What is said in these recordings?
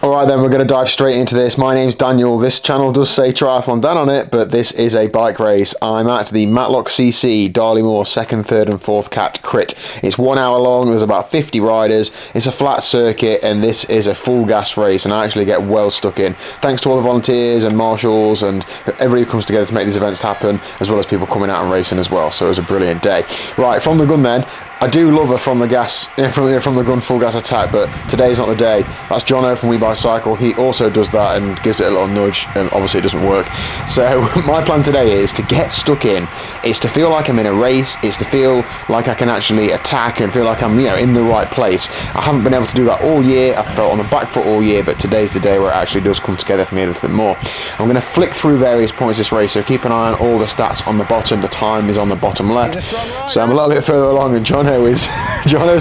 Alright then, we're going to dive straight into this. My name's Daniel. This channel does say TriathlonDan on it, but this is a bike race. I'm at the Matlock CC Darley Moor 2nd, 3rd and 4th Cat Crit. It's 1 hour long, there's about 50 riders, it's a flat circuit, and this is a full gas race, and I actually get well stuck in. Thanks to all the volunteers and marshals and everybody who comes together to make these events happen, as well as people coming out and racing as well, so it was a brilliant day. Right, from the gun then, I do love a from the gun full gas attack, but today's not the day. That's Jono from We Buy Cycle. He also does that and gives it a little nudge, and obviously it doesn't work. So my plan today is to get stuck in. It's to feel like I'm in a race. It's to feel like I can actually attack and feel like I'm, in the right place. I haven't been able to do that all year. I've felt on the back foot all year, but today's the day where it actually does come together for me a little bit more. I'm going to flick through various points this race, so keep an eye on all the stats on the bottom. The time is on the bottom left. So I'm a little bit further along, and Jono's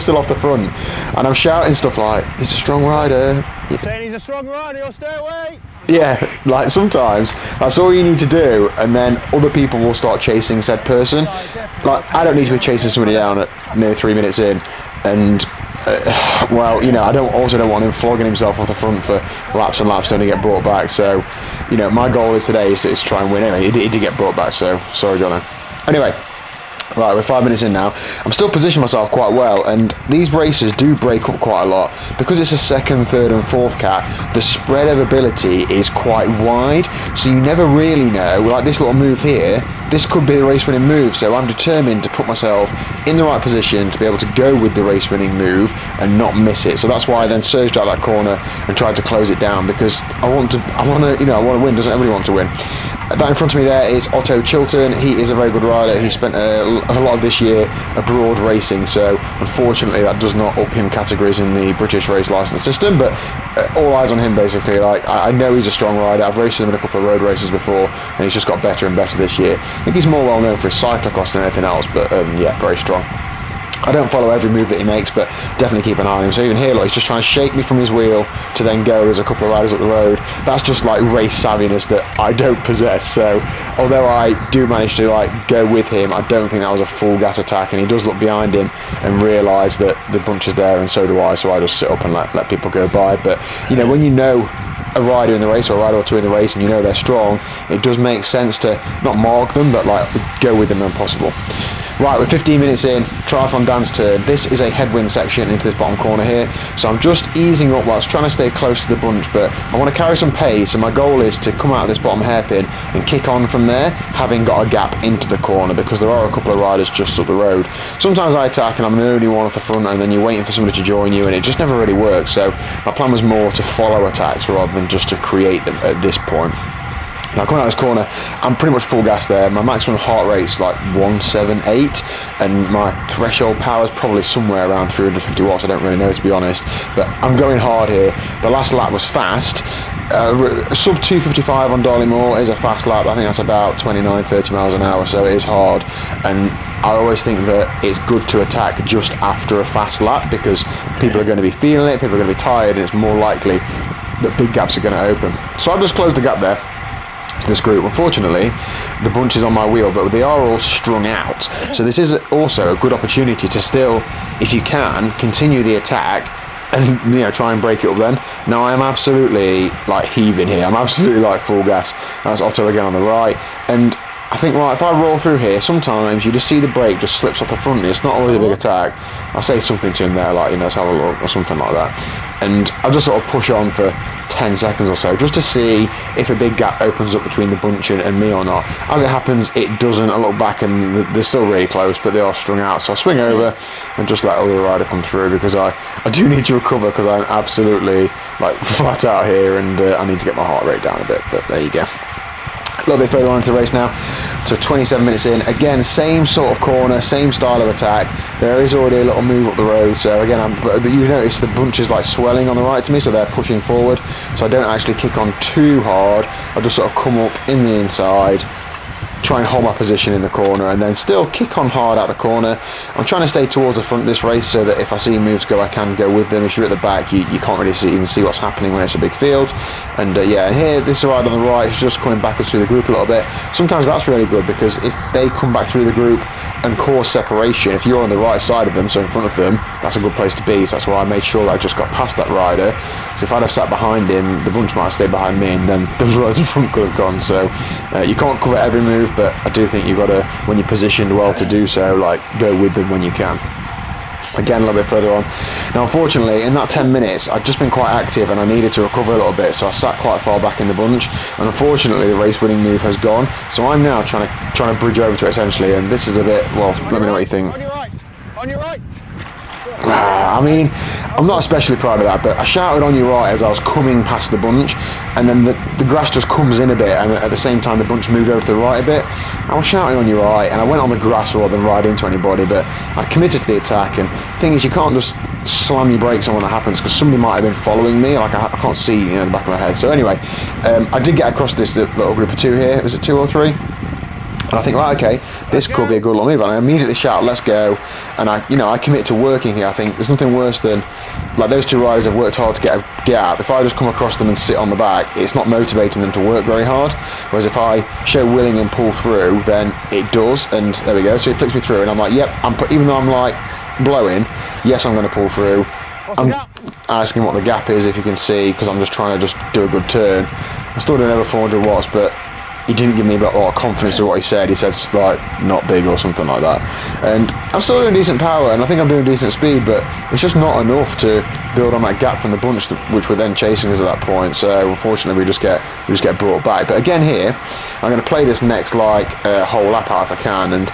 still off the front, and I'm shouting stuff like, "He's a strong rider." Saying he's a strong rider, he'll stay away. Yeah, like sometimes that's all you need to do, and then other people will start chasing said person. Like, I don't need to be chasing somebody down at near 3 minutes in, and well, I also don't want him flogging himself off the front for laps and laps to only get brought back. So, my goal is today is to try and win. Anyway, he did get brought back, so sorry, Jono. Anyway. Right, we're 5 minutes in now. I'm still positioning myself quite well, and these races do break up quite a lot. Because it's a 2nd, 3rd and 4th cat, the spread of ability is quite wide, so you never really know. Like this little move here, this could be the race-winning move, so I'm determined to put myself in the right position to be able to go with the race-winning move and not miss it. So that's why I then surged out that corner and tried to close it down, because I want to win. Doesn't everybody want to win? That in front of me there is Otto Chilton. He is a very good rider. He spent a lot of this year abroad racing, so unfortunately that does not up him categories in the British race licence system, but all eyes on him basically. Like, I know he's a strong rider. I've raced with him in a couple of road races before, and he's just got better and better this year. I think he's more well known for his cyclocross than anything else, but yeah, very strong. I don't follow every move that he makes, but definitely keep an eye on him. So even here, look, he's just trying to shake me from his wheel to then go. There's a couple of riders up the road. That's just like race savviness that I don't possess. So although I do manage to go with him, I don't think that was a full gas attack. And he does look behind him and realise that the bunch is there, and so do I. So I just sit up and let people go by. But when you know a rider in the race, or a rider or two in the race, and they're strong, it does make sense to not mark them, but go with them when possible. Right, we're 15 minutes in, TriathlonDan's turn. This is a headwind section into this bottom corner here, so I'm just easing up whilst trying to stay close to the bunch, but I want to carry some pace, and my goal is to come out of this bottom hairpin and kick on from there, having got a gap into the corner, because there are a couple of riders just up the road. Sometimes I attack and I'm the only one off the front, and then you're waiting for somebody to join you, and it just never really works. So my plan was more to follow attacks rather than just to create them at this point. Now coming out of this corner, I'm pretty much full gas there. My maximum heart rate's like 178, and my threshold power is probably somewhere around 350 watts. I don't really know, to be honest, but I'm going hard here. The last lap was fast. Sub 255 on Darley Moor is a fast lap. I think that's about 29-30 miles an hour, so it is hard. And I always think that it's good to attack just after a fast lap, because people are going to be feeling it, people are going to be tired, and it's more likely that big gaps are going to open. So I've just closed the gap there. This group, unfortunately, the bunch is on my wheel, but they are all strung out, so this is also a good opportunity to still, if you can, continue the attack and try and break it up then. Now I am absolutely heaving here. I'm absolutely full gas. That's Otto again on the right, and I think, right, if I roll through here, sometimes you just see the brake just slips off the front. It's not always a big attack. I'll say something to him there, let's have a look, or something like that. And I'll just sort of push on for 10 seconds or so, just to see if a big gap opens up between the bunch and me or not. As it happens, it doesn't. I look back and they're still really close, but they are strung out. So I swing over and just let other rider come through, because I do need to recover, because I'm absolutely flat out here, and I need to get my heart rate down a bit. But there you go. A little bit further on into the race now, so 27 minutes in. Again, same sort of corner, same style of attack. There is already a little move up the road, so again, you notice the bunch is swelling on the right to me, so they're pushing forward. So I don't actually kick on too hard. I just sort of come up in the inside, try and hold my position in the corner, and then still kick on hard out the corner. I'm trying to stay towards the front of this race so that if I see moves go, I can go with them. If you're at the back, you can't really even see what's happening when it's a big field. And yeah, and here, this ride on the right is just coming backwards through the group a little bit. Sometimes that's really good, because if they come back through the group and cause separation, if you're on the right side of them, so in front of them, that's a good place to be. So that's why I made sure that I just got past that rider. So if I'd have sat behind him, the bunch might have stayed behind me, and then those riders in front could have gone. So you can't cover every move, but I do think you've got to, when you're positioned well to do so, like, go with them when you can. Again, a little bit further on. Now, unfortunately, in that 10 minutes, I'd just been quite active and I needed to recover a little bit, so I sat quite far back in the bunch. And unfortunately, the race-winning move has gone. So I'm now trying to bridge over to it essentially. And this is a bit, well, let me know what you think. On your right. On your right. I mean, I'm not especially proud of that, but I shouted on your right as I was coming past the bunch, and then the grass just comes in a bit, and at the same time the bunch moved over to the right a bit. I was shouting on your right, and I went on the grass rather than ride into anybody, but I committed to the attack. And the thing is, you can't just slam your brakes on when that happens, because somebody might have been following me, like I can't see, you know, the back of my head. So anyway, I did get across this little group of two here. Was it 2 or 3? And I think, right, okay, this could be a good little move. And I immediately shout, let's go. And I commit to working here. I think there's nothing worse than, like, those two riders have worked hard to get out. If I just come across them and sit on the back, it's not motivating them to work very hard. Whereas if I show willing and pull through, then it does. And there we go. So it flicks me through, and I'm like, yep, even though I'm like blowing, yes, I'm going to pull through. I'm asking what the gap is, if you can see, because I'm just trying to just do a good turn. I'm still doing over 400 watts, but he didn't give me a lot of confidence with what he said. He said, like, not big or something like that. And I'm still doing decent power, and I think I'm doing decent speed, but it's just not enough to build on that gap from the bunch, which were then chasing us at that point. So unfortunately, we just get brought back. But again here, I'm going to play this next whole lap out if I can, and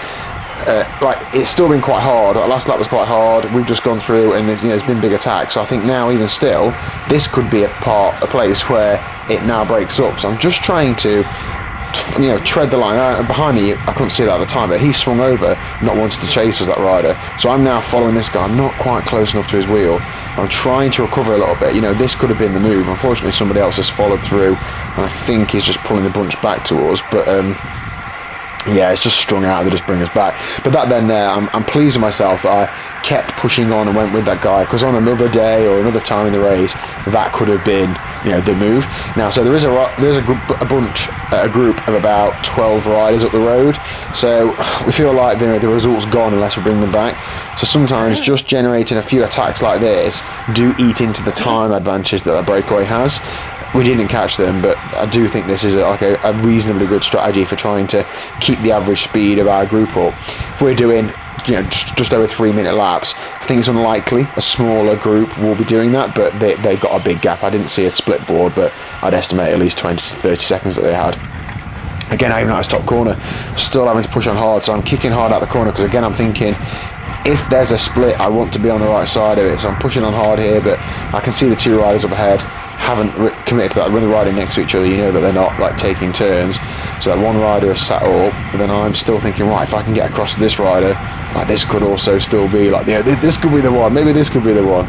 like, it's still been quite hard. Our last lap was quite hard. We've just gone through, and there's been big attacks. So I think now, even still, this could be a place where it now breaks up. So I'm just trying to, you know, tread the line. Behind me, I couldn't see that at the time, but he swung over, not wanting to chase us, that rider. So I'm now following this guy. I'm not quite close enough to his wheel. I'm trying to recover a little bit. You know, this could have been the move. Unfortunately, somebody else has followed through, and I think he's just pulling the bunch back to us. But yeah, it's just strung out. They just bring us back. But that then there, I'm pleased with myself that I kept pushing on and went with that guy, because on another day or another time in the race, that could have been, you know, the move. Now, so there's a group of about 12 riders up the road. So we feel like the result's gone unless we bring them back. So sometimes just generating a few attacks like this do eat into the time advantage that a breakaway has. We didn't catch them, but I do think this is a reasonably good strategy for trying to keep the average speed of our group up. If we're doing, you know, just over 3-minute laps, I think it's unlikely a smaller group will be doing that, but they've got a big gap. I didn't see a split board, but I'd estimate at least 20 to 30 seconds that they had. Again, I even at a top corner, still having to push on hard, so I'm kicking hard out the corner, because again, I'm thinking, if there's a split, I want to be on the right side of it. So I'm pushing on hard here, but I can see the two riders up ahead haven't committed to that. When they're riding next to each other, you know that they're not, like, taking turns. So that one rider is sat up, but then I'm still thinking, right, if I can get across to this rider, like, this could also still be, like, you know, this could be the one. Maybe this could be the one.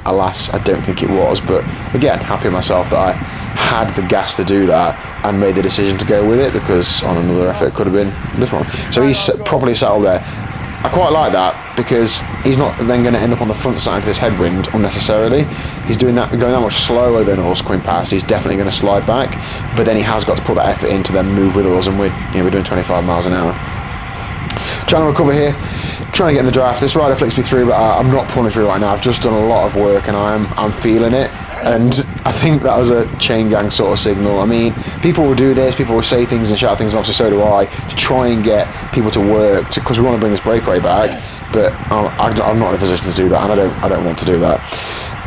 Alas, I don't think it was. But again, happy with myself that I had the gas to do that and made the decision to go with it, because on another effort it could have been this one. So he's properly sat up there. I quite like that, because he's not then going to end up on the front side of this headwind unnecessarily. He's doing that, going that much slower than us coming past. He's definitely going to slide back, but then he has got to put that effort in to then move with us, and we're doing 25 miles an hour. Trying to recover here, trying to get in the draft. This rider flicks me through, but I'm not pulling through right now. I've just done a lot of work, and I'm feeling it. And I think that was a chain gang sort of signal. I mean, people will do this, people will say things and shout things, and obviously so do I, to try and get people to work, because we want to bring this breakaway back. But I'm not in a position to do that, and I don't want to do that.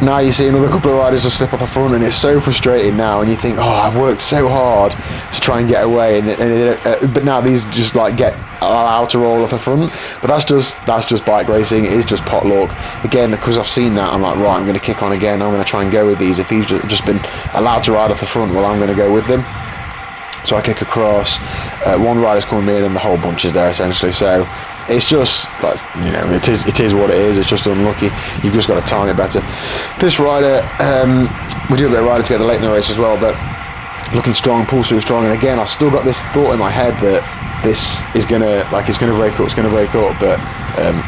Now you see another couple of riders just slip off the front, and it's so frustrating now, and you think, oh, I've worked so hard to try and get away, but now these just, like, get allowed to roll off the front. But that's just bike racing. It is just pot luck. Again, because I've seen that, I'm like, right, I'm going to kick on again. I'm going to try and go with these. If these have just been allowed to ride off the front, well, I'm going to go with them. So I kick across. One rider's coming in, and the whole bunch is there essentially. So it's just, like, you know, it is what it is. It's just unlucky. You've just got to time it better. This rider, we do a bit of riding together late in the race as well, but looking strong, pulls through strong, and again I've still got this thought in my head that this is gonna, like, it's gonna break up, but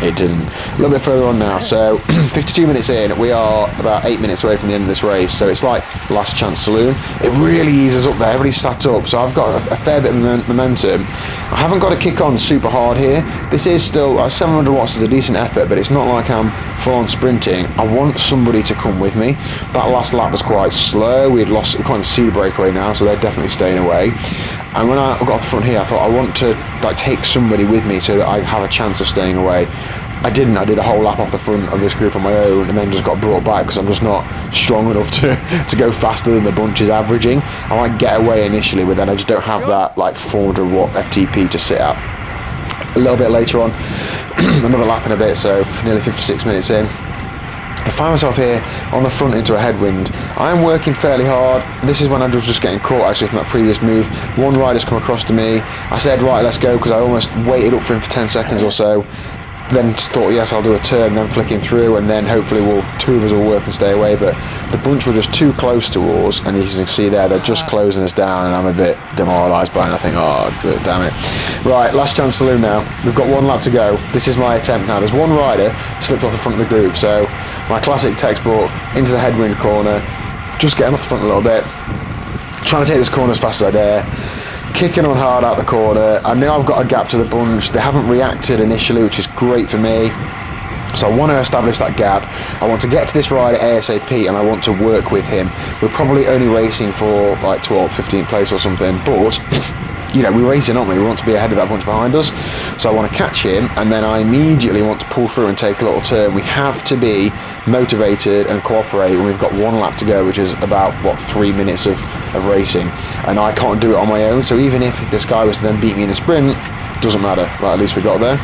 it didn't. A little bit further on now, so 52 minutes in, we are about 8 minutes away from the end of this race, so it's like last chance saloon. It really eases up there, everybody's sat up, so I've got a fair bit of momentum. I haven't got to kick on super hard here. This is still, 700 watts is a decent effort, but it's not like I'm full on sprinting. I want somebody to come with me. That last lap was quite slow, we can't even see the breakaway now, so they're definitely staying away. And when I got off the front here, I thought I want to like take somebody with me so that I have a chance of staying away. I didn't. I did a whole lap off the front of this group on my own, and then just got brought back because I'm just not strong enough to go faster than the bunch is averaging. I might get away initially, but then I just don't have that like 400 watt FTP to sit at. A little bit later on, another lap in a bit, so nearly 56 minutes in, I find myself here on the front into a headwind. I am working fairly hard. This is when I was just getting caught actually from that previous move. One rider's come across to me. I said, right, let's go, because I almost waited up for him for 10 seconds or so. Then thought, yes, I'll do a turn, then flick him through, and then hopefully two of us will work and stay away. But the bunch were just too close to us, and as you can see there, they're just closing us down, and I'm a bit demoralised by it, and I think, oh, good, damn it. Right, last chance saloon now. We've got one lap to go. This is my attempt now. There's one rider slipped off the front of the group, so my classic textbook, into the headwind corner, just getting off the front a little bit, trying to take this corner as fast as I dare. Kicking on hard out the corner. I know I've got a gap to the bunch. They haven't reacted initially, which is great for me. So I want to establish that gap. I want to get to this rider ASAP, and I want to work with him. We're probably only racing for like 12th, 15th place or something, but you know, we're racing, aren't we? We want to be ahead of that bunch behind us. So I want to catch him, and then I immediately want to pull through and take a little turn. We have to be motivated and cooperate when we've got one lap to go, which is about, what, 3 minutes of racing. And I can't do it on my own, so even if this guy was to then beat me in a sprint, doesn't matter. Right, at least we got there.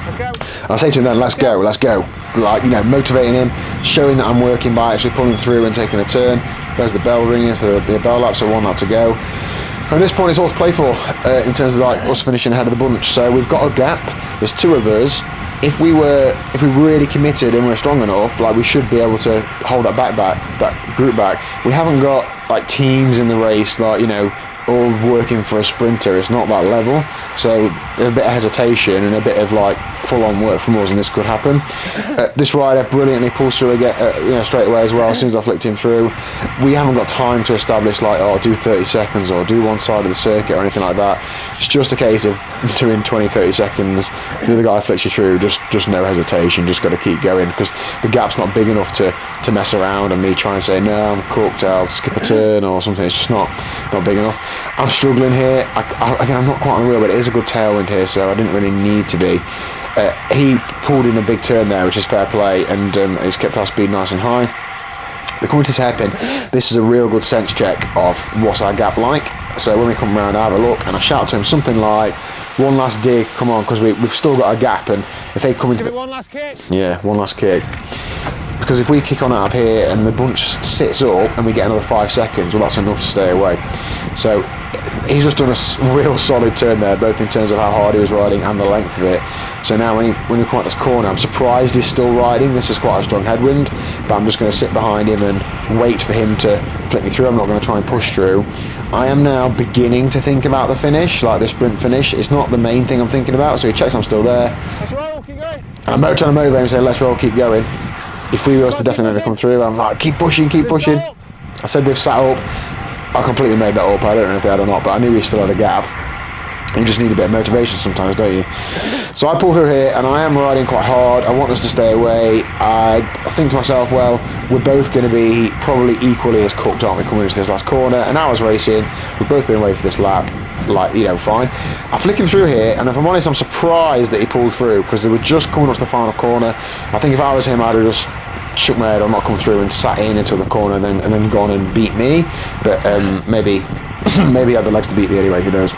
Let's go. And I say to him then, let's go. Like, you know, motivating him, showing that I'm working by actually pulling through and taking a turn. There's the bell ringing for the bell lap, so one lap to go. At this point, it's all to play for in terms of like us finishing ahead of the bunch. So we've got a gap. There's two of us. If we really committed and we're strong enough, like, we should be able to hold that group back. We haven't got like teams in the race, like, you know, all working for a sprinter. It's not that level, so a bit of hesitation and a bit of like full-on work from us, and this could happen. This rider brilliantly pulls through again, you know, straight away as well. As soon as I flicked him through, we haven't got time to establish like, oh, do 30 seconds or do one side of the circuit or anything like that. It's just a case of doing 20-30 seconds. The other guy flicks you through, just no hesitation, just got to keep going, because the gap's not big enough to mess around and me try and say, no, I'm cooked, I'll skip a turn or something. It's just not big enough. I'm struggling here. Again, I'm not quite on the wheel, but it is a good tailwind here, so I didn't really need to be. He pulled in a big turn there, which is fair play, and he's kept our speed nice and high. We're coming to this hairpin. This is a real good sense check of what's our gap like. So when we come around, I have a look, and I shout to him something like, one last dig, come on, because we've still got a gap, and if they come into Give it one last kick. Yeah, one last kick. Because if we kick on out of here and the bunch sits up and we get another 5 seconds, well, that's enough to stay away. So he's just done a real solid turn there, both in terms of how hard he was riding and the length of it. So now when we come out this corner, I'm surprised he's still riding. This is quite a strong headwind, but I'm just going to sit behind him and wait for him to flick me through. I'm not going to try and push through. I am now beginning to think about the finish, like the sprint finish. It's not the main thing I'm thinking about, so he checks I'm still there. Let's roll, keep going. And I'm trying to motivate him and say, let's roll, keep going. If we was to definitely never come through, I'm like, keep pushing, keep pushing. I said they've sat up. I completely made that up. I don't know if they had or not, but I knew we still had a gap. You just need a bit of motivation sometimes, don't you? So I pull through here, and I am riding quite hard. I want us to stay away. I think to myself, well, we're both going to be probably equally as cooked, aren't we, coming into this last corner? An hour's racing. We've both been away for this lap. Like, you know, fine. I flick him through here, and if I'm honest, I'm surprised that he pulled through, because they were just coming up to the final corner. I think if I was him, I'd have just shook my head, I'm not coming through, and sat in into the corner, and then gone and beat me. But maybe he had the legs to beat me anyway, who knows.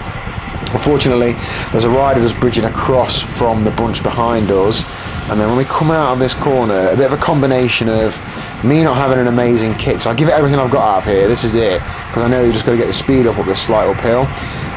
Unfortunately, there's a rider that's bridging across from the bunch behind us, and then when we come out of this corner, a bit of a combination of me not having an amazing kick, so I give it everything I've got out of here. This is it, because I know you just got to get the speed up this slight uphill.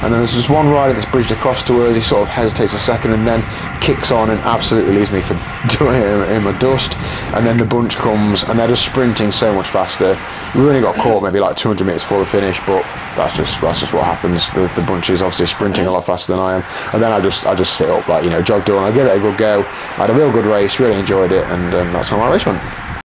and then there's this one rider that's bridged across to us. He sort of hesitates a second and then kicks on and absolutely leaves me for in my dust. And then the bunch comes and they're just sprinting so much faster. We only got caught maybe like 200 minutes before the finish, but that's just what happens. The bunch is obviously sprinting a lot faster than I am, and then I just sit up, like, you know, jogged on. I give it a good go. I had a real good race, really enjoyed it, and that's how my race went.